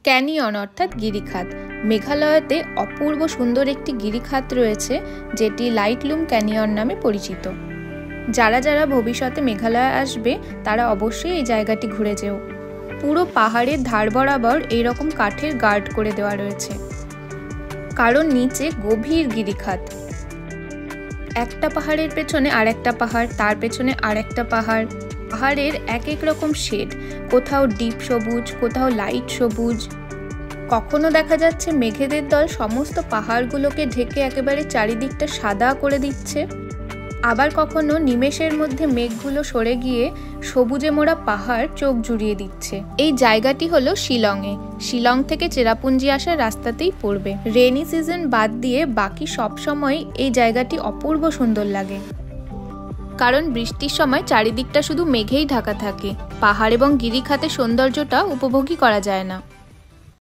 Canyon অর্থাৎ গিরিখাত। মেঘালয়তে অপূর্ব সুন্দর একটি গিরিখাত রয়েছে, যেটি লাইটলুম ক্যানিয়ন নামে পরিচিত। যারা যারা ভবিষ্যতে মেঘালয় আসবে তারা অবশ্যই এই জায়গাটি ঘুরে যেও। পুরো পাহাড়ের ধার বরাবর এইরকম কাঠের গার্ড করে দেওয়া রয়েছে, কারণ নিচে গভীর গিরিখাত। একটা পাহাড়ের পেছনে আরেকটা পাহাড়, তার পেছনে আরেকটা পাহাড়। পাহাড়ের এক এক রকম শেড, কোথাও ডিপ সবুজ, কোথাও লাইট সবুজ। কখনো দেখা যাচ্ছে মেঘেদের দল সমস্ত পাহাড়গুলোকে ঢেকে একেবারে চারিদিকটা সাদা করে দিচ্ছে, আবার কখনো নিমেষের মধ্যে মেঘগুলো সরে গিয়ে সবুজে মোড়া পাহাড় চোখ জুড়িয়ে দিচ্ছে। এই জায়গাটি হলো শিলংয়ে। শিলং থেকে চেরাপুঞ্জি আসার রাস্তাতেই পড়বে। রেনি সিজন বাদ দিয়ে বাকি সব সময় এই জায়গাটি অপূর্ব সুন্দর লাগে, কারণ বৃষ্টির সময় চারিদিকটা শুধু মেঘেই ঢাকা থাকে। পাহাড় এবং গিরিখাতের সৌন্দর্যটা উপভোগই করা যায় না।